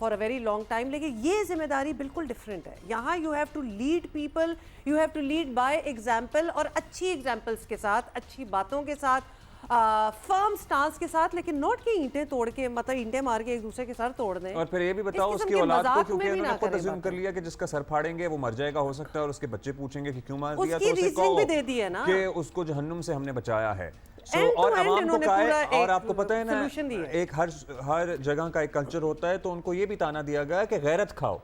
For a very long time. لیکن یہ ذمہ داری بالکل ڈفرینٹ ہے. یہاں you have to lead people, you have to lead by example, اور اچھی ایگزامپلس کے ساتھ, اچھی باتوں کے ساتھ, فرم سٹانس کے ساتھ, لیکن نوٹ کہ اینٹیں توڑ کے, مطلب اینٹیں مار کے ایک دوسرے کے سر توڑ دیں. اور پھر یہ بھی بتاؤ اس کی اولاد کو, کیونکہ انہوں نے خود عزم کر لیا کہ جس کا سر پھاڑیں گے وہ مر جائے گا, ہو سکتا ہے, اور اس کے بچے پوچھیں گے کہ کیوں مار دیا, تو اسے کہو کہ اس کو جہنم سے ہم نے بچایا ہے. اور عوام کو کہا ہے, اور آپ کو پتہ ہے نا, ایک ہر جگہ کا ایک کلچر ہوتا ہے, تو ان کو یہ بھی تانا دیا گیا کہ غیرت کھاؤ,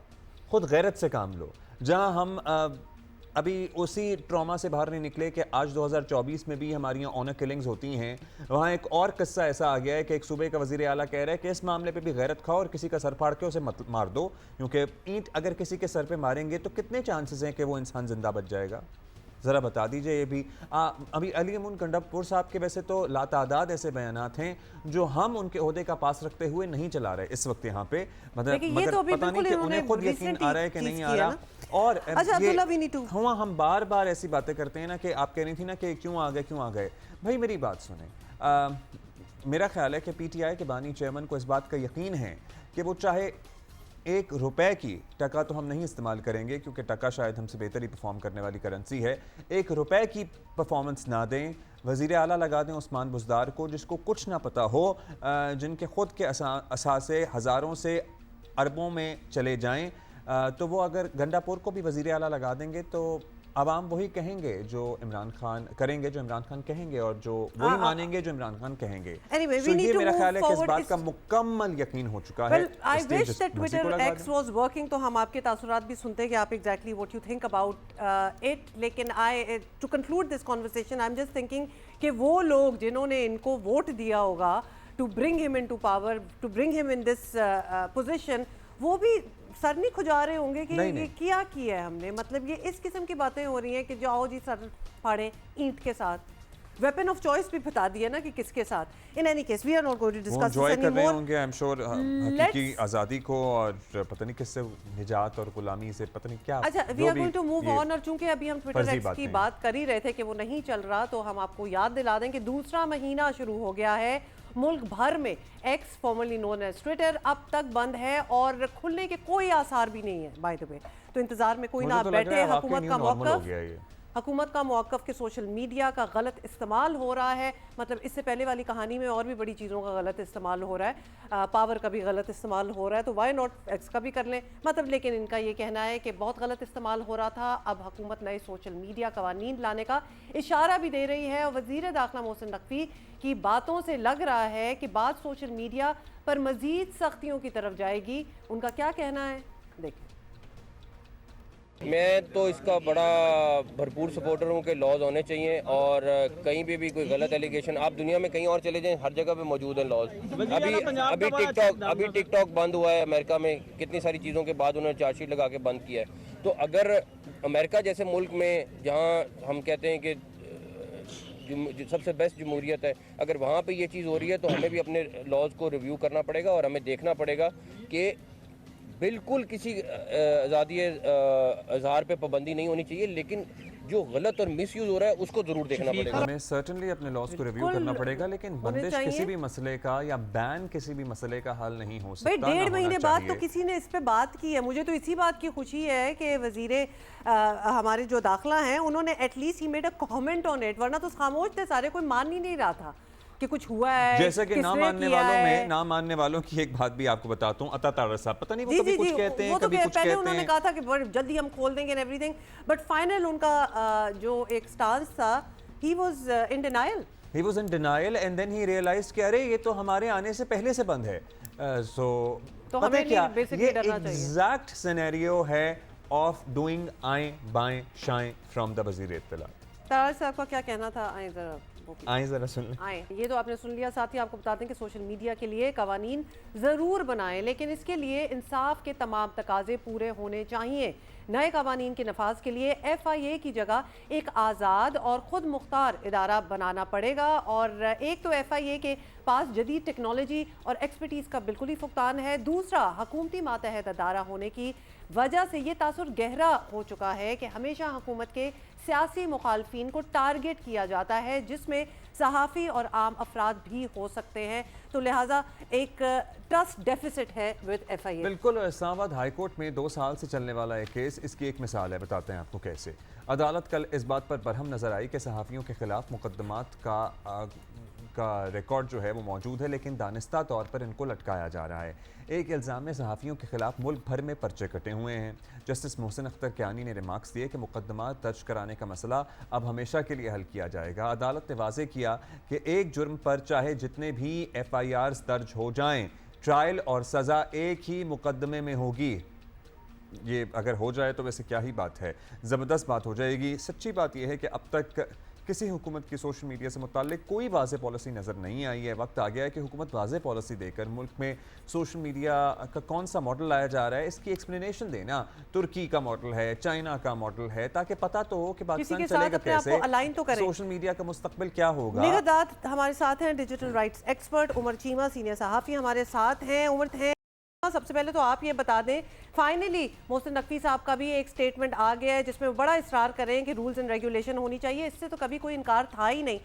خود غیرت سے کام لو. جہاں ہم ابھی اسی ٹراما سے باہر نہیں نکلے کہ آج 2024 میں بھی ہماری یہاں آنر کلنگز ہوتی ہیں, وہاں ایک اور قصہ ایسا آ گیا ہے کہ ایک صوبے کا وزیر اعلیٰ کہہ رہا ہے کہ اس معاملے پہ بھی غیرت کھاؤ اور کسی کا سر پھاڑ کے اسے مار دو, کیونکہ اینٹ اگر کسی کے سر پہ ماریں گے تو کتنے چانسز ہیں کہ وہ انسان زندہ بچ جائے گا. ذرا بتا دیجئے یہ بھی. ابھی علی امون گنڈا پور صاحب کے ویسے تو لاتعداد ایسے بیانات ہیں جو ہم ان کے عہدے کا پاس رکھتے ہوئے نہیں چلا رہے اس وقت یہاں پہ, مگر پتہ نہیں کہ انہیں خود یقین آ رہا ہے کہ نہیں آ رہا. اور ہم بار بار ایسی باتیں کرتے ہیں نا کہ آپ کہہ رہی تھی نا کہ کیوں آ گئے. بھائی میری بات سنیں, میرا خیال ہے کہ پی ٹی آئی کے بانی چیئرمین کو اس بات کا یقین ہے کہ وہ چاہے 1 روپے کی, ٹکا تو ہم نہیں استعمال کریں گے کیونکہ ٹکا شاید ہم سے بہتر ہی پرفارم کرنے والی کرنسی ہے, 1 روپے کی پرفارمنس نہ دیں, وزیر اعلیٰ لگا دیں عثمان بزدار کو, جس کو کچھ نہ پتہ ہو, جن کے خود کے اثاثے ہزاروں سے اربوں میں چلے جائیں, تو وہ اگر گنڈا پور کو بھی وزیر اعلیٰ لگا دیں گے تو عوام وہی کہیں گے جو عمران خان کریں گے, جو عمران خان کہیں گے, اور جو وہی مانیں گے جو عمران خان کہیں گے. یہ میرا خیال ہے کہ اس بات کا مکمل یقین ہو چکا ہے. I wish that Twitter X was working, تو ہم آپ کے تاثرات بھی سنتے ہیں کہ آپ exactly what you think about it. لیکن to conclude this conversation, I'm just thinking کہ وہ لوگ جنہوں نے ان کو ووٹ دیا ہوگا to bring him into power, to bring him in this position, وہ بھی سر نہیں کھجا رہے ہوں گے کہ یہ کیا ہے ہم نے. مطلب یہ اس قسم کی باتیں ہو رہی ہیں کہ جو آؤ جی سر پھاڑیں اینٹ کے ساتھ. ویپن آف چوائس بھی بتا دیا نا کہ کس کے ساتھ. In any case, we are not going to discuss this anymore. وہ انجوائے کر رہے ہوں گے I'm sure حقیقی آزادی کو, اور پتہ نہیں کس سے نجات اور غلامی سے, پتہ نہیں کیا. اچھا, we are going to move on, اور چونکہ ابھی ہم ٹویٹر ایکس کی بات کر ہی رہے تھے کہ وہ نہیں چل رہا, تو ہم آپ کو یاد دلا دیں کہ دوسرا مہینہ شروع ہو گیا ہے ملک بھر میں. X formerly known as Twitter اب تک بند ہے اور کھلنے کے کوئی آثار بھی نہیں ہے بائی دا وے. تو انتظار میں کوئی نہ بیٹھے. حکومت کا موقف کہ سوشل میڈیا کا غلط استعمال ہو رہا ہے, مطلب اس سے پہلے والی کہانی میں اور بھی بڑی چیزوں کا غلط استعمال ہو رہا ہے, پاور کا بھی غلط استعمال ہو رہا ہے, تو وائی ناٹ ایکس کا بھی کر لیں. مطلب لیکن ان کا یہ کہنا ہے کہ بہت غلط استعمال ہو رہا تھا, اب حکومت نئے سوشل میڈیا قوانین لانے کا اشارہ بھی دے رہی ہے. اور وزیر داخلہ محسن نقوی کی باتوں سے لگ رہا ہے کہ بات سوشل میڈیا پر مزید سختیوں کی طرف جائے گی. ان کا کیا کہنا ہے دیکھیں. میں تو اس کا بڑا بھرپور سپورٹر ہوں کہ لاز ہونے چاہیے, اور کہیں پہ بھی کوئی غلط ایلیگیشن, آپ دنیا میں کہیں اور چلے جائیں, ہر جگہ پہ موجود ہیں لاز. ابھی ٹک ٹاک بند ہوا ہے امریکہ میں, کتنی ساری چیزوں کے بعد انہوں نے چارج شیٹ لگا کے بند کیا ہے. تو اگر امریکہ جیسے ملک میں جہاں ہم کہتے ہیں کہ سب سے بیسٹ جمہوریت ہے, اگر وہاں پہ یہ چیز ہو رہی ہے تو ہمیں بھی اپنے لاز کو ریویو کرنا پڑے گا, اور ہمیں دیکھنا پڑے گا کہ بالکل کسی آزادی اظہار پہ پابندی نہیں ہونی چاہیے, لیکن جو غلط اور مس یوز ہو رہا ہے اس کو ضرور دیکھنا پڑے گا. ہمیں سرٹنلی اپنے لاز کو ریویو کرنا پڑے گا, لیکن بندش کسی بھی مسئلے کا یا بین کسی بھی مسئلے کا حل نہیں ہو سکتا. 1.5 مہینے بعد تو کسی نے اس پہ بات کی ہے. مجھے تو اسی بات کی خوشی ہے کہ وزیر ہمارے جو داخلہ ہیں انہوں نے at least he made a comment on it, ورنہ تو خاموش تھے سارے, کوئی مان ہی نہیں رہا تھا کہ کچھ ہوا ہے. جیسے کہ نہ ماننے والوں کی ایک بات بھی آپ کو بتاتا ہوں, عطا طارق صاحب پتہ نہیں وہ کبھی کچھ کہتے ہیں کبھی کچھ کہتے ہیں. پہلے انہوں نے کہا تھا کہ جلدی ہم کھول دیں گے ایوری تھنگ, بٹ فائنل ان کا جو ایک سٹانس تھا, he was in denial and then he realized کہ ارے یہ تو ہمارے آنے سے پہلے سے بند ہے. تو ہمیں کیا یہ ایگزیکٹ سینیریو ہے آف ڈوئنگ آئیں بائیں شائیں فرام دا وزیر اطلاع. طارق صاحب کا کیا کہنا تھا, آئیں ذرا سن لیں. یہ تو آپ نے سن لیا. ساتھ ہی آپ کو بتاتے ہیں کہ سوشل میڈیا کے لیے قوانین ضرور بنائیں, لیکن اس کے لیے انصاف کے تمام تقاضے پورے ہونے چاہیے. نئے قوانین کے نفاذ کے لیے FIA کی جگہ ایک آزاد اور خود مختار ادارہ بنانا پڑے گا, اور ایک تو FIA کے پاس جدید ٹیکنالوجی اور ایکسپرٹیز کا بالکل ہی فقدان ہے, دوسرا حکومتی ماتحت ادارہ ہونے کی وجہ سے یہ تاثر گہرا ہو چکا ہے کہ ہمیشہ حکومت کے سیاسی مخالفین کو ٹارگٹ کیا جاتا ہے, جس میں صحافی اور عام افراد بھی ہو سکتے ہیں. تو تو لہٰذا ایک ٹرسٹ ڈیفیسٹ ہے ود FIA. بالکل. اسلام آباد ہائی کورٹ میں 2 سال سے چلنے والا ایک کیس اس کی ایک مثال ہے. بتاتے ہیں آپ کو کیسے. عدالت کل اس بات پر برہم نظر آئی کہ صحافیوں کے خلاف مقدمات کا ریکارڈ جو ہے وہ موجود ہے، لیکن دانستہ طور پر ان کو لٹکایا جا رہا ہے. ایک الزام میں صحافیوں کے خلاف ملک بھر میں پرچے کٹے ہوئے ہیں. جسٹس محسن اختر کیانی نے ریمارکس دیے کہ مقدمات درج کرانے کا مسئلہ اب ہمیشہ کے لیے حل کیا جائے گا. عدالت نے واضح کیا کہ ایک جرم پر چاہے جتنے بھی FIRs درج ہو جائیں، ٹرائل اور سزا ایک ہی مقدمے میں ہوگی. یہ اگر ہو جائے تو ویسے کیا ہی بات ہے، زبردست بات ہو جائے گی. سچی بات یہ ہے کہ اب تک کسی حکومت کی سوشل میڈیا سے متعلق کوئی واضح پالیسی نظر نہیں آئی ہے. وقت آ گیا ہے کہ حکومت واضح پالیسی دے کر ملک میں سوشل میڈیا کا کون سا ماڈل لایا جا رہا ہے اس کی ایکسپلینیشن دینا. ترکی کا ماڈل ہے، چائنا کا ماڈل ہے، تاکہ پتہ تو ہو کہ پاکستان چلے گا کیسے، سوشل میڈیا کا مستقبل کیا ہوگا. نگہداشت ہمارے ساتھ ہیں ڈیجیٹل رائٹس ایکسپرٹ عمر چیمہ، سینئر صحافی ہمارے ساتھ ہیں. عمر ہیں، سب سے پہلے تو آپ یہ بتا دیں، فائنلی محسن نقوی صاحب کا بھی ایک سٹیٹمنٹ آ گیا ہے جس میں بڑا اصرار کریں کہ رولز اینڈ ریگولیشن ہونی چاہیے. اس سے تو کبھی کوئی انکار تھا ہی نہیں،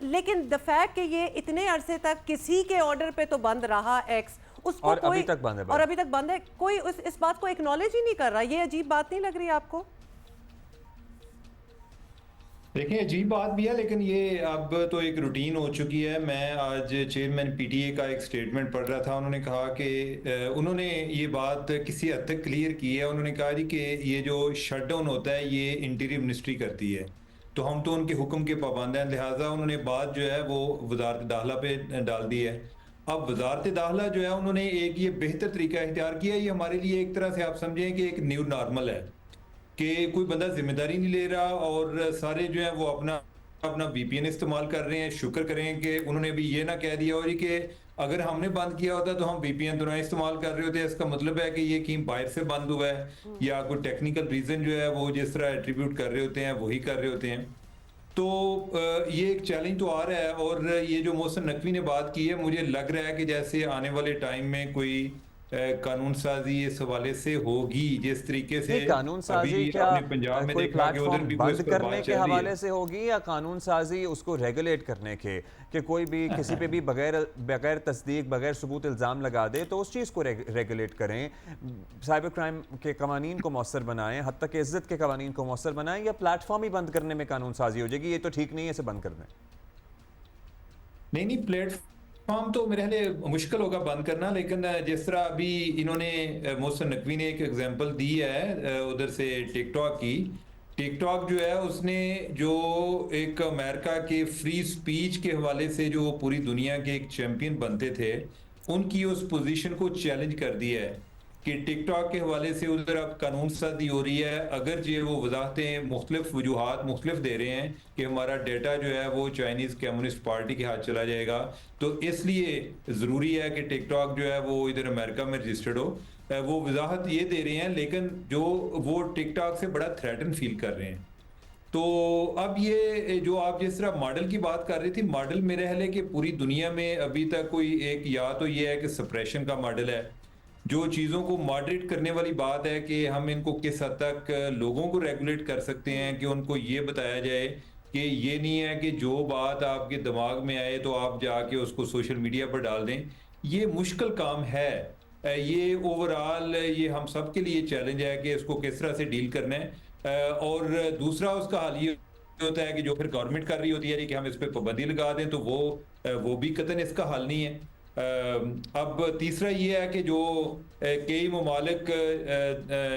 لیکن دا فیکٹ کہ یہ اتنے عرصے تک کسی کے آرڈر پہ تو بند رہا ایکس، اس کو کوئی ابھی تک بند ہے، کوئی اس بات کو اکنالج ہی نہیں کر رہا. یہ عجیب بات نہیں لگ رہی آپ کو؟ دیکھیں عجیب بات بھی ہے، لیکن یہ اب تو ایک روٹین ہو چکی ہے. میں آج چیئرمین PTA کا ایک سٹیٹمنٹ پڑھ رہا تھا. انہوں نے کہا کہ انہوں نے یہ بات کسی حد تک کلیئر کی ہے. انہوں نے کہا جی کہ یہ جو شٹ ڈاؤن ہوتا ہے یہ انٹیریئر منسٹری کرتی ہے، تو ہم تو ان کے حکم کے پابند ہیں. لہٰذا انہوں نے بات جو ہے وہ وزارت داخلہ پہ ڈال دی ہے. اب وزارت داخلہ جو ہے انہوں نے ایک یہ بہتر طریقہ اختیار کیا. یہ ہمارے لیے ایک طرح سے آپ سمجھیں کہ ایک نیو نارمل ہے کہ کوئی بندہ ذمہ داری نہیں لے رہا اور سارے جو ہیں وہ اپنا VPN استعمال کر رہے ہیں. شکر کریں کہ انہوں نے بھی یہ نہ کہہ دیا ہو کہ اگر ہم نے بند کیا ہوتا تو ہم VPN تو نہ استعمال کر رہے ہوتے ہیں. اس کا مطلب ہے کہ یہ کہیں باہر سے بند ہوا ہے یا کوئی ٹیکنیکل ریزن جو ہے وہ جس طرح ایٹریبیوٹ کر رہے ہوتے ہیں وہی کر رہے ہوتے ہیں. تو یہ ایک چیلنج تو آ رہا ہے. اور یہ جو محسن نقوی نے بات کی ہے، مجھے لگ رہا ہے کہ جیسے آنے والے ٹائم میں کوئی قانون سازی اس حوالے سے ہوگی، جس طریقے سے قانون سازی کیا کوئی پلیٹ فارم بند کرنے کے حوالے سے ہوگی، یا قانون سازی اس کو ریگولیٹ کرنے کے کہ کوئی بھی کسی پہ بھی بغیر تصدیق بغیر ثبوت الزام لگا دے تو اس چیز کو ریگولیٹ کریں، سائبر کرائم کے قوانین کو مؤثر بنائیں، حد تک عزت کے قوانین کو مؤثر بنائیں، یا پلیٹ فارم ہی بند کرنے میں قانون سازی ہو جائے گی؟ یہ تو ٹھیک نہیں ہے، اسے بند کر دیں. نہیں پلیٹ فارم تو میرے خیال مشکل ہوگا بند کرنا. لیکن جس طرح ابھی انہوں نے محسن نقوی نے ایک ایگزامپل دی ہے ادھر سے ٹک ٹاک کی. ٹک ٹاک جو ہے اس نے جو ایک امریکہ کے فری سپیچ کے حوالے سے جو پوری دنیا کے ایک چیمپئن بنتے تھے، ان کی اس پوزیشن کو چیلنج کر دیا ہے کہ ٹک ٹاک کے حوالے سے ادھر اب قانون سازی ہو رہی ہے. اگر جو وہ وضاحتیں مختلف وجوہات مختلف دے رہے ہیں کہ ہمارا ڈیٹا جو ہے وہ چائنیز کمیونسٹ پارٹی کے ہاتھ چلا جائے گا، تو اس لیے ضروری ہے کہ ٹک ٹاک جو ہے وہ ادھر امریکہ میں رجسٹرڈ ہو. وہ وضاحت یہ دے رہے ہیں، لیکن جو وہ ٹک ٹاک سے بڑا تھریٹن فیل کر رہے ہیں. تو اب یہ جو آپ جس طرح ماڈل کی بات کر رہی تھی، ماڈل میرا خیال ہے کہ پوری دنیا میں ابھی تک کوئی ایک یا تو یہ ہے کہ سپریشن کا ماڈل ہے، جو چیزوں کو ماڈریٹ کرنے والی بات ہے کہ ہم ان کو کس حد تک لوگوں کو ریگولیٹ کر سکتے ہیں، کہ ان کو یہ بتایا جائے کہ یہ نہیں ہے کہ جو بات آپ کے دماغ میں آئے تو آپ جا کے اس کو سوشل میڈیا پر ڈال دیں. یہ مشکل کام ہے. یہ اوورآل یہ ہم سب کے لیے چیلنج ہے کہ اس کو کس طرح سے ڈیل کرنا ہے. اور دوسرا اس کا حل یہ ہوتا ہے کہ جو پھر گورنمنٹ کر رہی ہوتی ہے کہ ہم اس پہ پابندی لگا دیں، تو وہ بھی قطعاً اس کا حل نہیں ہے. اب تیسرا یہ ہے کہ جو کئی ممالک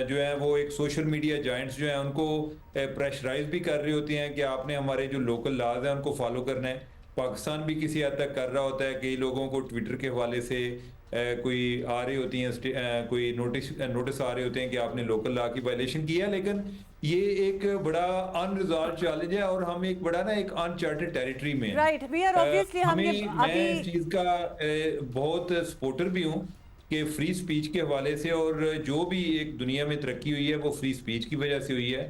جو ہیں وہ ایک سوشل میڈیا جائنٹس جو ہیں ان کو پریشرائز بھی کر رہے ہوتے ہیں کہ آپ نے ہمارے جو لوکل لاز ہیں ان کو فالو کرنا ہے. پاکستان بھی کسی حد تک کر رہا ہوتا ہے. کئی لوگوں کو ٹویٹر کے حوالے سے کوئی آ رہی ہوتی ہیں، کوئی نوٹس آ رہے ہوتے ہیں کہ آپ نے لوکل لا کی وائلیشن کی ہے. لیکن یہ ایک بڑا ان ریزالوڈ چیلنج ہے اور ہم ایک بڑا ایک انچارٹڈ ٹیریٹری میں ہیں. میں اس چیز کا بہت سپورٹر بھی ہوں کہ فری سپیچ کے حوالے سے، اور جو بھی ایک دنیا میں ترقی ہوئی ہے وہ فری سپیچ کی وجہ سے ہوئی ہے.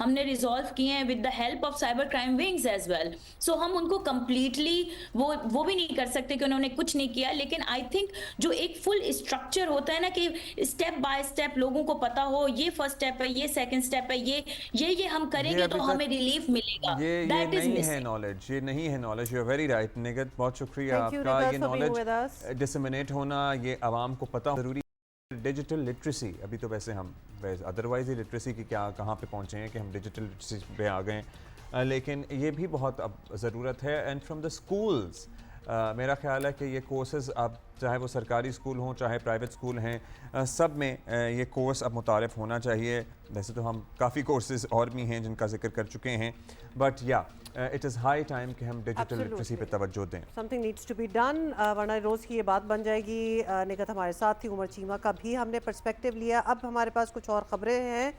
ہم نے ریزالو کیے ہیں with the help of cyber crime wings as well. So ہم ان کو کمپلیٹلی وہ بھی نہیں کر سکتے کہ انہوں نے کچھ نہیں کیا, لیکن آئی تھنک جو ایک فل اسٹرکچر ہوتا ہے نا کہ اسٹیپ بائی اسٹیپ لوگوں کو پتا ہو یہ فرسٹ اسٹیپ ہے, یہ سیکنڈ اسٹیپ ہے, یہ ہم کریں گے تو ہمیں ریلیف ملے گا. یہ نہیں ہے نالج, یہ نہیں ہے knowledge. You are very right Nighat, بہت شکریہ آپ کا. یہ نالج ڈسمنیٹ ہونا, یہ عوام کو پتہ ضروری. ڈیجیٹل لٹریسی, ابھی تو ویسے ہم ادروائز ہی لٹریسی کی کہاں پہ پہنچے ہیں کہ ہم ڈیجیٹل لٹریسی پہ آ گئے, لیکن یہ بھی بہت اب ضرورت ہے. اینڈ فرام دا اسکولز میرا خیال ہے کہ یہ کورسز اب چاہے وہ سرکاری اسکول ہوں چاہے پرائیویٹ اسکول ہیں, سب میں یہ کورس اب متعارف ہونا چاہیے. ویسے تو ہم کافی کورسز اور بھی ہیں جن کا ذکر کر چکے ہیں, بٹ یا اٹ از ہائی ٹائم کہ ہم ڈیجیٹل لٹریسی پہ توجہ دیں. Something needs to be done, ورنہ روز کی یہ بات بن جائے گی. نگہت ہمارے ساتھ تھی, عمر چیمہ کا بھی ہم نے پرسپیکٹیو لیا. اب ہمارے پاس کچھ اور خبریں ہیں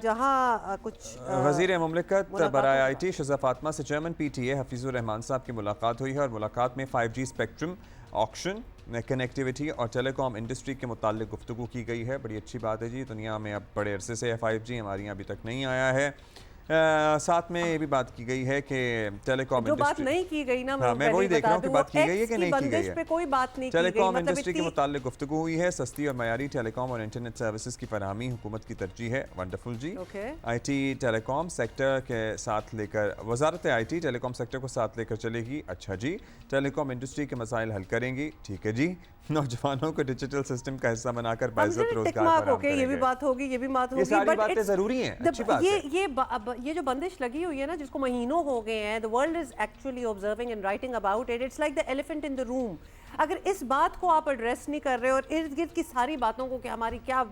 جہاں کچھ وزیر مملکت برائے آئی ٹی شزا فاطمہ سے چیئرمین پی ٹی اے حفیظ الرحمان صاحب کی ملاقات ہوئی ہے, اور ملاقات میں 5G اسپیکٹرم آکشن, کنیکٹیوٹی اور ٹیلی کام انڈسٹری کے متعلق گفتگو کی گئی ہے. بڑی اچھی بات ہے جی, دنیا میں اب بڑے عرصے سے 5G, ہمارے یہاں ابھی تک نہیں آیا ہے. ساتھ میں یہ بھی بات کی گئی ہے کہ ٹیلی کام جو بات نہیں کی گئی نا, میں وہی دیکھ رہا ہوں کہ بات کی گئی ہے کہ نہیں کی گئی ہے. پہ کوئی بات نہیں کی ٹیلی گئی, کام انڈسٹری کے متعلق گفتگو ہوئی ہے. سستی اور معیاری ٹیلی کام اور انٹرنیٹ سروسز کی فراہمی حکومت کی ترجیح ہے. ونڈرفل جی. I T telecom sector کے ساتھ لے کر, وزارت آئی ٹی ٹیلی کام سیکٹر کو ساتھ لے کر چلے گی. اچھا جی. ٹیلی کام انڈسٹری کے مسائل حل کریں گی. ٹھیک ہے جی. نوجوانوں کو ڈیجیٹل سسٹم کا حصہ بنا کر باعزت روزگار فراہم کریں گے. یہ بھی بات ہوگی, یہ بھی بات ہوگی. یہ ساری باتیں ضروری ہیں, اچھی بات ہے. یہ جو بندش لگی ہوئی ہے نا, جس کو مہینوں ہو گئے ہیں, the world is actually observing and writing about it. It's like the elephant in the room. اگر اس بات کو آپ ایڈریس نہیں کر رہے اور ارد گرد کی ساری باتوں کو کہ ہماری کیا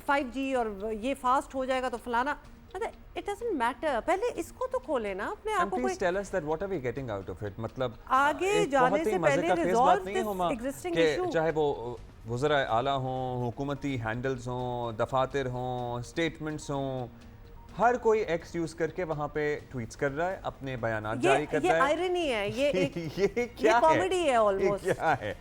5G اور یہ فاسٹ ہو جائے گا تو فلانا, it doesn't matter. پہلے اس کو تو کھولے نا اپنے آپ کو. Please tell us that what are we getting out of it. مطلب آگے جانے سے پہلے resolve this existing issue. چاہے وہ وزراء اعلیٰ ہوں, حکومتی ہینڈلز ہوں, دفاتر ہوں, اسٹیٹمنٹس ہوں, ہر کوئی ایکس یوز کر کے وہاں پہ ٹویٹس کر رہا ہے, اپنے بیانات جاری کر رہا ہے. یہ آئرنی ہے, یہ کامیڈی ہے آلموسٹ. کیا ہے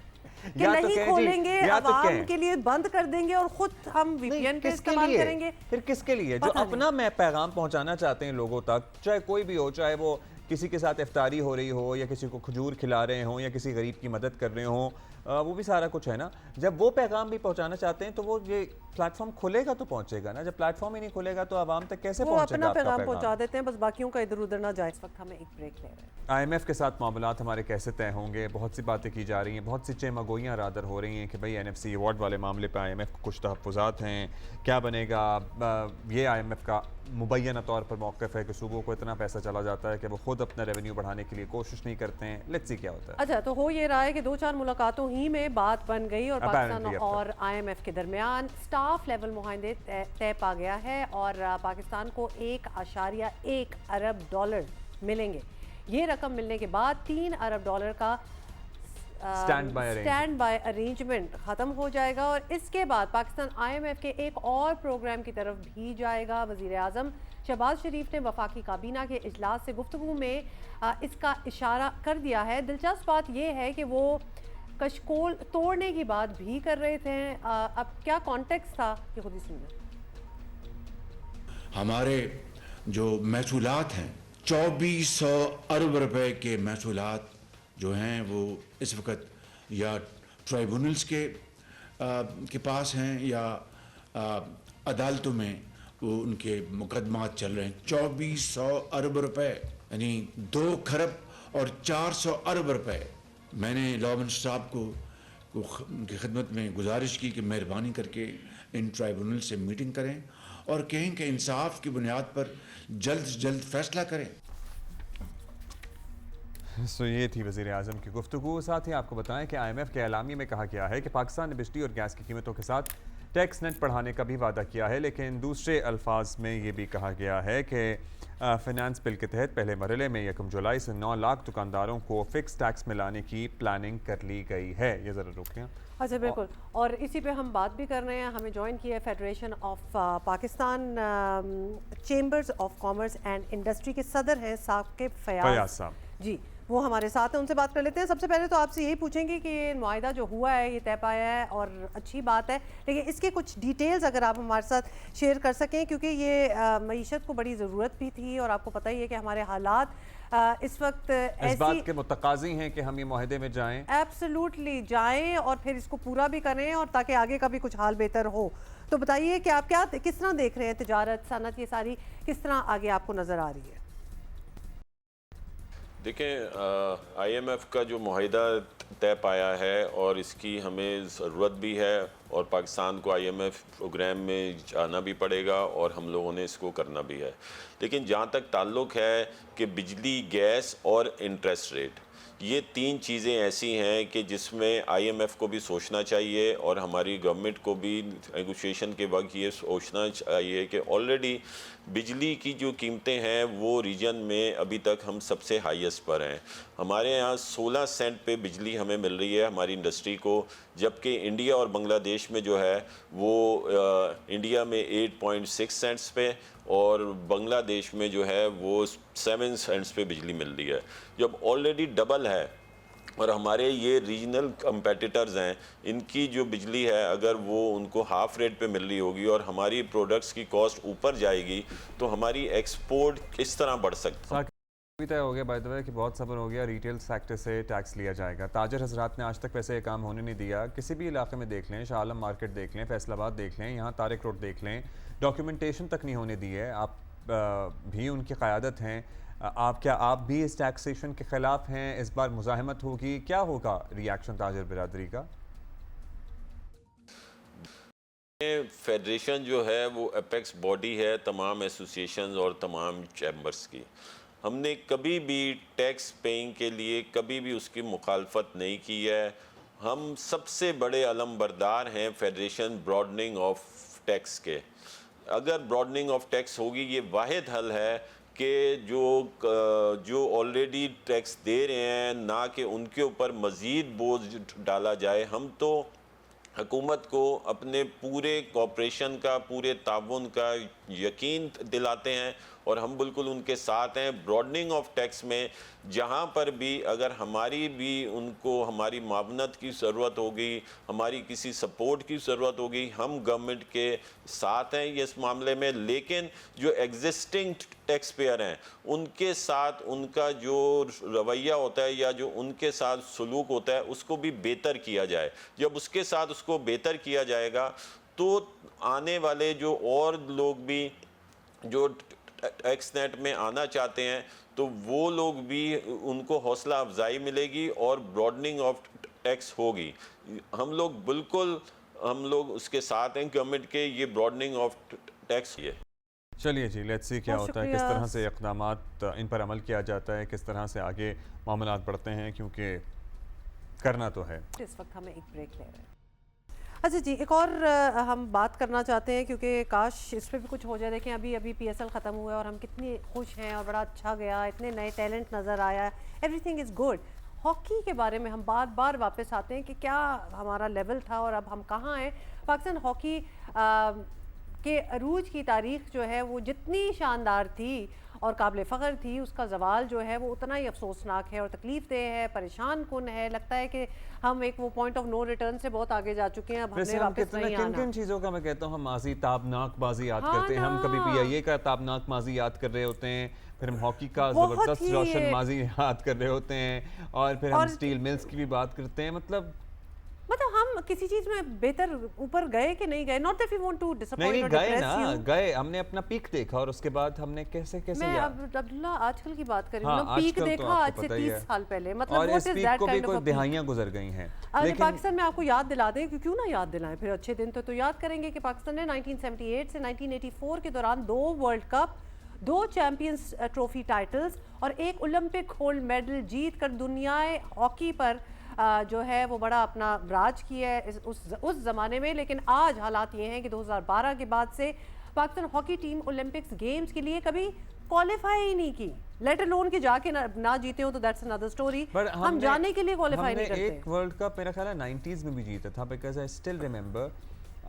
کہ نہیں کھولیں گے, عوام کے لیے بند کر دیں گے اور خود ہم وی پی این کے استعمال کریں گے. پھر کس کے لیے؟ جو اپنا میں پیغام پہنچانا چاہتے ہیں لوگوں تک, چاہے کوئی بھی ہو, چاہے وہ کسی کے ساتھ افطاری ہو رہی ہو یا کسی کو کھجور کھلا رہے ہوں یا کسی غریب کی مدد کر رہے ہوں, وہ بھی سارا کچھ ہے نا. جب وہ پیغام بھی پہنچانا چاہتے ہیں تو وہ یہ پلیٹ فارم کھولے گا تو پہنچے گا نا. جب پلیٹ فارم ہی نہیں کھولے گا تو عوام تک کیسے پہنچے گا وہ اپنا پیغام پہنچا دیتے ہیں, بس باقیوں کا ادھر ادھر نہ جائے. اس وقت ہمیں ایک بریک لے رہے ہیں. IMF کے ساتھ معاملات ہمارے کیسے طے ہوں گے, بہت سی باتیں کی جا رہی ہیں, بہت سی چمگوئیاں رادر ہو رہی ہیں کہ بھئی NFC ایوارڈ والے معاملے پہ IMF کو کچھ تحفظات ہیں, کیا بنے گا. یہ IMF کا مبینہ طور پر موقف ہے کہ صوبوں کو اتنا پیسہ چلا جاتا ہے کہ وہ خود اپنا ریونیو بڑھانے کے لیے کوشش نہیں کرتے ہیں. لیٹس سی کیا ہوتا ہے. اچھا, تو ہو یہ رہا ہے کہ 2-4 ملاقاتوں ہی میں بات بن گئی اور پاکستان اور IMF کے درمیان سٹاف لیول معاہدے طے پا گیا ہے, اور پاکستان کو $1.1 ارب ملیں گے. یہ رقم ملنے کے بعد $3 ارب کا اسٹینڈ بائی ارینجمنٹ ختم ہو جائے گا, اور اس کے بعد پاکستان IMF کے ایک اور پروگرام کی طرف بھی جائے گا. وزیر اعظم شہباز شریف نے وفاقی کابینہ کے اجلاس سے گفتگو میں اس کا اشارہ کر دیا ہے. دلچسپ بات یہ ہے کہ وہ کشکول توڑنے کی بات بھی کر رہے تھے. اب کیا کانٹیکسٹ تھا یہ خود ہی سنیں. ہمارے جو محصولات ہیں 2400 ارب روپے کے محصولات جو ہیں وہ اس وقت یا ٹرائیبونلز کے پاس ہیں یا عدالتوں میں وہ ان کے مقدمات چل رہے ہیں. 2400 ارب روپے یعنی 2 کھرب اور 400 ارب روپے. میں نے لاء منسٹر صاحب کو ان کی خدمت میں گزارش کی کہ مہربانی کر کے ان ٹرائیبونل سے میٹنگ کریں اور کہیں کہ انصاف کی بنیاد پر جلد سے جلد فیصلہ کریں. یہ تھی وزیر اعظم کی گفتگو. ساتھ ہی آپ کو بتائیں کہ IMF کے اعلامیے میں کہا گیا ہے کہ پاکستان نے بجلی اور گیس کی قیمتوں کے ساتھ ٹیکس نیٹ بڑھانے کا بھی وعدہ کیا ہے, لیکن دوسرے الفاظ میں یہ بھی کہا گیا ہے کہ فنانس بل کے تحت پہلے مرحلے میں 1 جولائی سے 9 لاکھ دکانداروں کو فکس ٹیکس میں لانے کی پلاننگ کر لی گئی ہے. یہ ذرا روکیں. اچھا بالکل, اور اسی پہ ہم بات بھی کر رہے ہیں. ہمیں جوائن کیا ہے federation of Pakistan chambers of commerce and industry کے صدر ہیں ثاقب فیاض صاحب. جی, وہ ہمارے ساتھ ہیں, ان سے بات کر لیتے ہیں. سب سے پہلے تو آپ سے یہی پوچھیں گے کہ یہ معاہدہ جو ہوا ہے یہ طے پایا ہے اور اچھی بات ہے, لیکن اس کے کچھ ڈیٹیلز اگر آپ ہمارے ساتھ شیئر کر سکیں, کیونکہ یہ معیشت کو بڑی ضرورت بھی تھی اور آپ کو پتہ ہی ہے کہ ہمارے حالات اس وقت اس بات کے متقاضی ہیں کہ ہم یہ معاہدے میں جائیں, ایبسلوٹلی جائیں اور پھر اس کو پورا بھی کریں اور تاکہ آگے کا بھی کچھ حال بہتر ہو. تو بتائیے کہ آپ کس طرح دیکھ رہے ہیں تجارت, صنعت, یہ ساری کس طرح آگے آپ کو نظر آ رہی ہے؟ دیکھیں, آئی ایم ایف کا جو معاہدہ طے پایا ہے اور اس کی ہمیں ضرورت بھی ہے اور پاکستان کو آئی ایم ایف پروگرام میں جانا بھی پڑے گا اور ہم لوگوں نے اس کو کرنا بھی ہے. لیکن جہاں تک تعلق ہے کہ بجلی, گیس اور انٹرسٹ ریٹ, یہ تین چیزیں ایسی ہیں کہ جس میں آئی ایم ایف کو بھی سوچنا چاہیے اور ہماری گورنمنٹ کو بھی نیگوشیشن کے وقت یہ سوچنا چاہیے کہ آلریڈی بجلی کی جو قیمتیں ہیں وہ ریجن میں ابھی تک ہم سب سے ہائیسٹ پر ہیں. ہمارے یہاں 16 سینٹ پہ بجلی ہمیں مل رہی ہے ہماری انڈسٹری کو, جبکہ انڈیا اور بنگلہ دیش میں جو ہے وہ انڈیا میں 8.6 سینٹس پہ اور بنگلہ دیش میں جو ہے وہ 7 سینٹس پہ بجلی مل رہی ہے, جب آلریڈی ڈبل ہے. اور ہمارے یہ ریجنل کمپیٹیٹرز ہیں, ان کی جو بجلی ہے اگر وہ ان کو ہاف ریٹ پہ مل رہی ہوگی اور ہماری پروڈکٹس کی کاسٹ اوپر جائے گی تو ہماری ایکسپورٹ کس طرح بڑھ سکتا ہے. بھی طے ہو گیا بائی دا وے کہ بہت صبر ہو گیا, ریٹیل سیکٹر سے ٹیکس لیا جائے گا. تاجر حضرات نے آج تک ویسے یہ کام ہونے نہیں دیا. کسی بھی علاقے میں دیکھ لیں, شاہ عالم مارکیٹ دیکھ لیں, فیصل آباد دیکھ لیں, یہاں طارق روڈ دیکھ لیں, ڈاکیومنٹیشن تک نہیں ہونے دی ہے. آپ بھی ان کی قیادت ہیں, آپ بھی اس ٹیکسیشن کے خلاف ہیں؟ اس بار مزاحمت ہوگی, کیا ہوگا ری ایکشن تاجر برادری کا؟ فیڈریشن جو ہے وہ اپیکس باڈی ہے تمام ایسوسیشنز اور تمام چیمبرز کی. ہم نے کبھی بھی ٹیکس پیئنگ کے لیے کبھی بھی اس کی مخالفت نہیں کی ہے. ہم سب سے بڑے علم بردار ہیں فیڈریشن براڈننگ آف ٹیکس کے. اگر براڈننگ آف ٹیکس ہوگی, یہ واحد حل ہے کہ جو آلریڈی ٹیکس دے رہے ہیں نہ کہ ان کے اوپر مزید بوجھ ڈالا جائے. ہم تو حکومت کو اپنے پورے کوآپریشن کا, پورے تعاون کا یقین دلاتے ہیں اور ہم بالکل ان کے ساتھ ہیں. براڈننگ آف ٹیکس میں جہاں پر بھی اگر ہماری بھی ان کو ہماری معاونت کی ضرورت ہوگی, ہماری کسی سپورٹ کی ضرورت ہوگی, ہم گورنمنٹ کے ساتھ ہیں یہ اس معاملے میں. لیکن جو ایگزسٹنگ ٹیکس پیئر ہیں ان کے ساتھ ان کا جو رویہ ہوتا ہے یا جو ان کے ساتھ سلوک ہوتا ہے اس کو بھی بہتر کیا جائے. جب اس کے ساتھ اس کو بہتر کیا جائے گا تو آنے والے جو اور لوگ بھی جو ٹیکس نیٹ میں آنا چاہتے ہیں تو وہ لوگ بھی ان کو حوصلہ افزائی ملے گی اور براڈننگ آف ٹیکس ہوگی. ہم لوگ اس کے ساتھ ہیں گورنمنٹ کے, یہ براڈننگ آف ٹیکس یہ. چلیے جی, لیٹس سی کیا ہوتا ہے, کس طرح سے اقدامات ان پر عمل کیا جاتا ہے, کس طرح سے آگے معاملات بڑھتے ہیں, کیونکہ کرنا تو ہے. اس وقت ہمیں ایک بریک لے رہے ہیں. اچھا جی, ایک اور ہم بات کرنا چاہتے ہیں کیونکہ کاش اس پہ بھی کچھ ہو جائے. دیکھیں ابھی پی ایس ایل ختم ہوا ہے اور ہم کتنے خوش ہیں اور بڑا اچھا گیا, اتنے نئے ٹیلنٹ نظر آیا, every thing is good. Hockey کے بارے میں ہم بار بار واپس آتے ہیں کہ کیا ہمارا لیول تھا اور اب ہم کہاں ہیں. پاکستان ہاکی کے عروج کی تاریخ جو ہے وہ جتنی شاندار تھی اور قابل فخر تھی, اس کا زوال جو ہے وہ اتنا ہی افسوسناک ہے اور تکلیف دہ ہے, پریشان کن ہے. لگتا ہے کہ ہم ایک وہ پوائنٹ آف نو ریٹرن سے بہت آگے جا چکے ہیں, اب ہمیں واپس نہیں آنا. کن چیزوں کا میں کہتا ہوں ہم ماضی تابناک ماضی یاد کرتے ہیں. ہم کبھی پی آئی اے کا تابناک ماضی یاد کر رہے ہوتے ہیں, پھر ہم ہاکی کا زبردست روشن ماضی یاد کر رہے ہوتے ہیں, اور پھر ہم سٹیل ملز کی بھی بات کرتے ہیں. مطلب ہم کسی چیز میں بہتر اوپر گئے کہ نہیں گئے. not that we want to disappoint or depress you. گئے, ہم نے اپنا پیک دیکھا اور اس کے بعد ہم نے کیسے میں عبداللہ آج کل کی بات کر رہی ہوں, پیک دیکھا آج سے 30 سال پہلے. مطلب اور اس پیک کو بھی کوئی دہائیاں گزر گئی ہیں. پاکستان میں آپ کو یاد دلا دیں, کیوں نہ یاد دلائیں, پھر اچھے دن تو یاد کریں گے کہ پاکستان نے 1978 سے 1984 کے دوران 2 world cup, 2 champions trophy titles اور 1 اولمپک گولڈ میڈل جیت کر دنیائے ہاکی پر جو ہے وہ بڑا اپنا راج کیا ہے اس زمانے میں. لیکن آج حالات یہ ہیں کہ 2012 کے بعد سے Pakistan hockey team Olympics games کے لیے کبھی کوالیفائی ہی نہیں کی, لیٹ الون کہ جا کے نہ جیتے ہوں تو دیٹس another story. ہم جانے کے لیے کوالیفائی نہیں کرتے. ایک ورلڈ کپ میرا خیال ہے 90s میں بھی جیتا تھا, because I still remember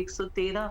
113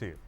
See you.